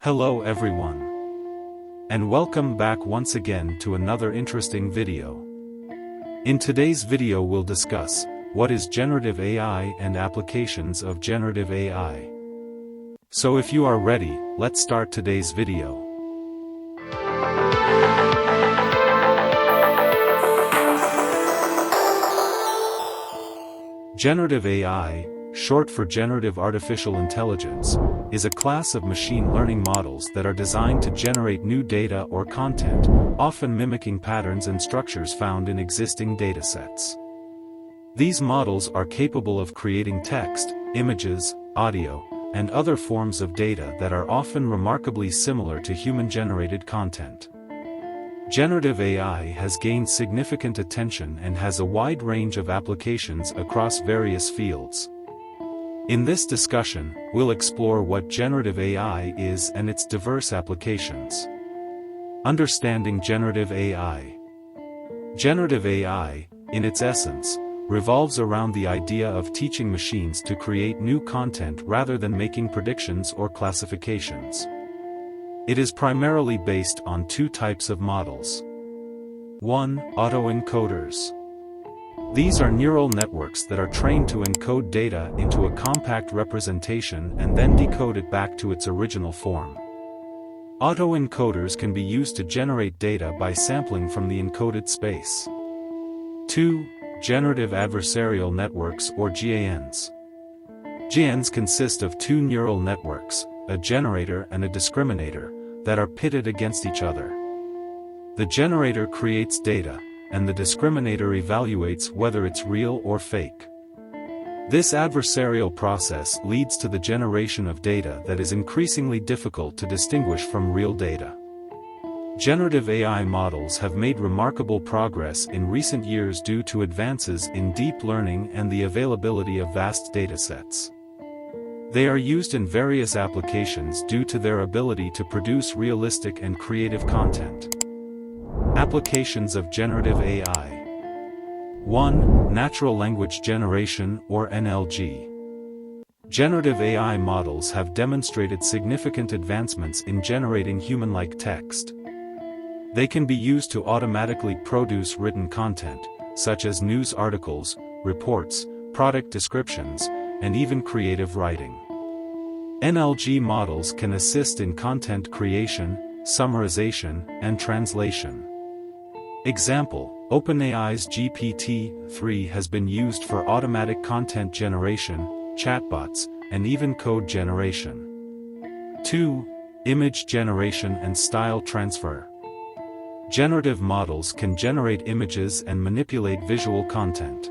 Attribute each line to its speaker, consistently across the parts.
Speaker 1: Hello everyone, and welcome back once again to another interesting video. In today's video we'll discuss what is generative AI and applications of generative AI. So if you are ready, let's start today's video. Generative AI, short for Generative Artificial Intelligence, is a class of machine learning models that are designed to generate new data or content, often mimicking patterns and structures found in existing datasets. These models are capable of creating text, images, audio, and other forms of data that are often remarkably similar to human-generated content. Generative AI has gained significant attention and has a wide range of applications across various fields. In this discussion, we'll explore what generative AI is and its diverse applications. Understanding generative AI. Generative AI, in its essence, revolves around the idea of teaching machines to create new content rather than making predictions or classifications. It is primarily based on two types of models. 1. Autoencoders. These are neural networks that are trained to encode data into a compact representation and then decode it back to its original form. Autoencoders can be used to generate data by sampling from the encoded space. 2. Generative adversarial networks or GANs. GANs consist of two neural networks, a generator and a discriminator, that are pitted against each other. The generator creates data, and the discriminator evaluates whether it's real or fake. This adversarial process leads to the generation of data that is increasingly difficult to distinguish from real data. Generative AI models have made remarkable progress in recent years due to advances in deep learning and the availability of vast datasets. They are used in various applications due to their ability to produce realistic and creative content. Applications of generative AI. 1. Natural language generation or NLG. Generative AI models have demonstrated significant advancements in generating human-like text. They can be used to automatically produce written content, such as news articles, reports, product descriptions, and even creative writing. NLG models can assist in content creation, summarization, and translation. Example: OpenAI's GPT-3 has been used for automatic content generation, chatbots, and even code generation. 2. Image generation and style transfer. Generative models can generate images and manipulate visual content.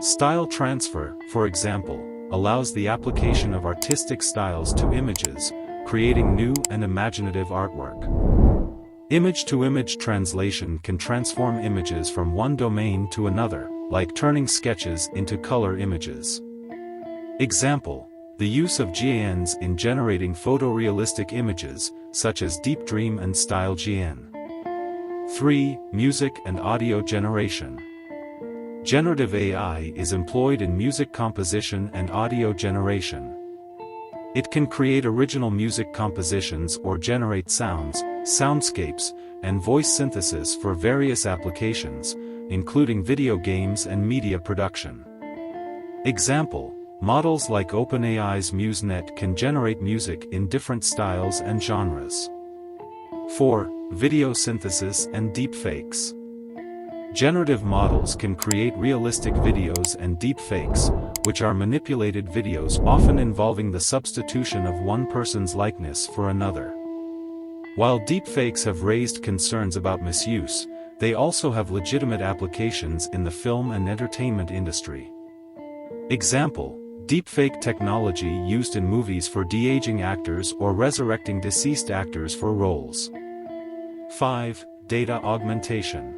Speaker 1: Style transfer, for example, allows the application of artistic styles to images, creating new and imaginative artwork. Image-to-image translation can transform images from one domain to another, like turning sketches into color images. Example: the use of GANs in generating photorealistic images, such as Deep Dream and Style GN. 3. Music and audio generation. Generative AI is employed in music composition and audio generation. It can create original music compositions or generate sounds, soundscapes, and voice synthesis for various applications, including video games and media production. Example: models like OpenAI's MuseNet can generate music in different styles and genres. 4. Video synthesis and deepfakes. Generative models can create realistic videos and deepfakes, which are manipulated videos often involving the substitution of one person's likeness for another. While deepfakes have raised concerns about misuse, they also have legitimate applications in the film and entertainment industry. Example: deepfake technology used in movies for de-aging actors or resurrecting deceased actors for roles. 5. Data augmentation.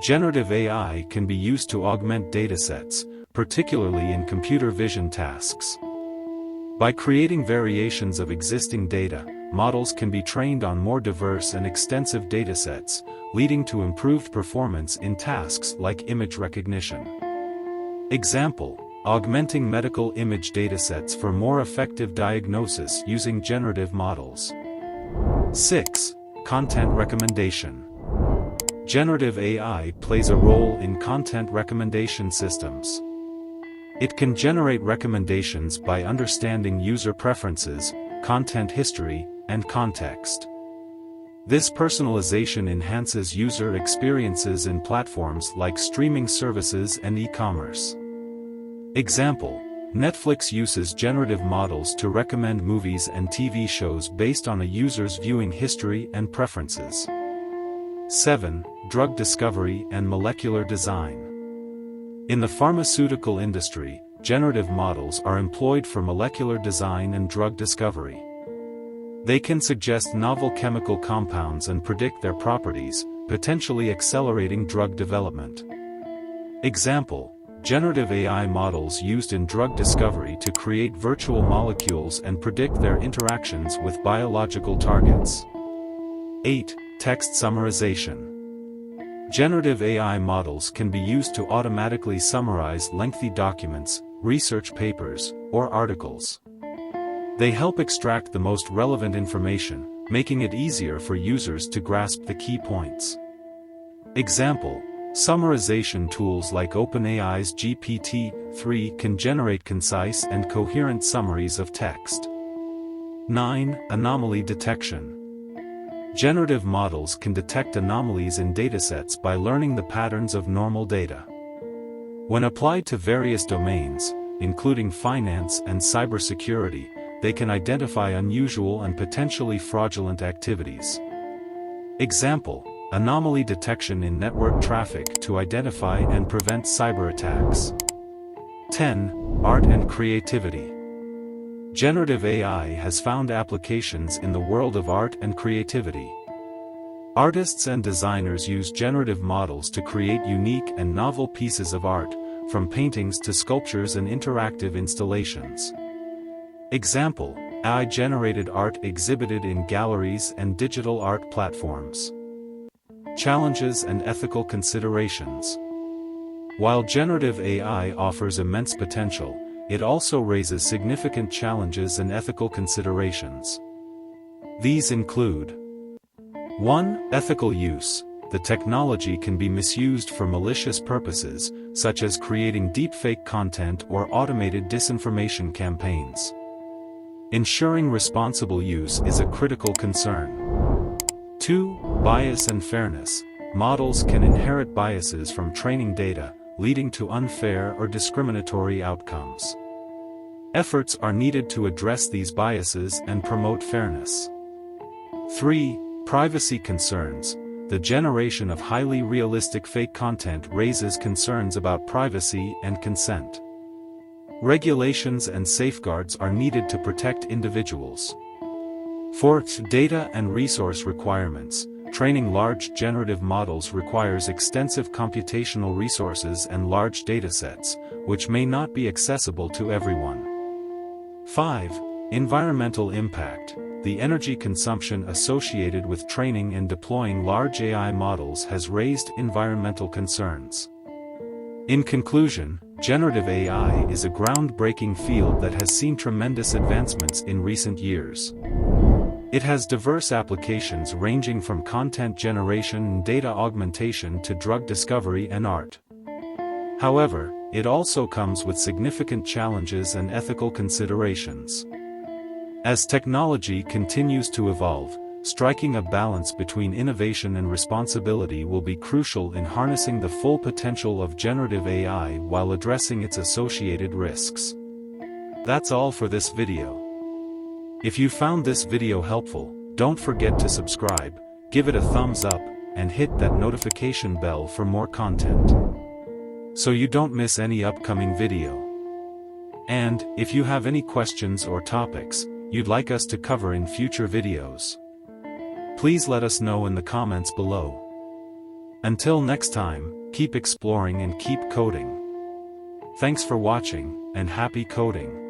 Speaker 1: Generative AI can be used to augment datasets, particularly in computer vision tasks. By creating variations of existing data, models can be trained on more diverse and extensive datasets, leading to improved performance in tasks like image recognition. Example: augmenting medical image datasets for more effective diagnosis using generative models. 6. Content recommendation. Generative AI plays a role in content recommendation systems. It can generate recommendations by understanding user preferences, content history, and context. This personalization enhances user experiences in platforms like streaming services and e-commerce. Example: Netflix uses generative models to recommend movies and TV shows based on a user's viewing history and preferences. 7. Drug discovery and molecular design. In the pharmaceutical industry, generative models are employed for molecular design and drug discovery. They can suggest novel chemical compounds and predict their properties, potentially accelerating drug development. Example: generative AI models used in drug discovery to create virtual molecules and predict their interactions with biological targets. 8. Text summarization. Generative AI models can be used to automatically summarize lengthy documents, research papers, or articles. They help extract the most relevant information, making it easier for users to grasp the key points. Example: summarization tools like OpenAI's GPT-3 can generate concise and coherent summaries of text. 9. Anomaly detection. Generative models can detect anomalies in datasets by learning the patterns of normal data. When applied to various domains, including finance and cybersecurity, they can identify unusual and potentially fraudulent activities. Example: anomaly detection in network traffic to identify and prevent cyber attacks. 10. Art and creativity. Generative AI has found applications in the world of art and creativity. Artists and designers use generative models to create unique and novel pieces of art, from paintings to sculptures and interactive installations. Example: AI-generated art exhibited in galleries and digital art platforms. Challenges and ethical considerations. While generative AI offers immense potential, it also raises significant challenges and ethical considerations. These include: 1. Ethical use. The technology can be misused for malicious purposes, such as creating deepfake content or automated disinformation campaigns. Ensuring responsible use is a critical concern. 2. Bias and fairness. Models can inherit biases from training data, leading to unfair or discriminatory outcomes. Efforts are needed to address these biases and promote fairness. 3. Privacy concerns. The generation of highly realistic fake content raises concerns about privacy and consent. Regulations and safeguards are needed to protect individuals. 4. Data and resource requirements. Training large generative models requires extensive computational resources and large datasets, which may not be accessible to everyone. 5. Environmental impact. The energy consumption associated with training and deploying large AI models has raised environmental concerns. In conclusion, generative AI is a groundbreaking field that has seen tremendous advancements in recent years. It has diverse applications ranging from content generation and data augmentation to drug discovery and art. However, it also comes with significant challenges and ethical considerations. As technology continues to evolve, striking a balance between innovation and responsibility will be crucial in harnessing the full potential of generative AI while addressing its associated risks. That's all for this video. If you found this video helpful, don't forget to subscribe, give it a thumbs up, and hit that notification bell for more content, so you don't miss any upcoming video. And, if you have any questions or topics you'd like us to cover in future videos, please let us know in the comments below. Until next time, keep exploring and keep coding. Thanks for watching, and happy coding.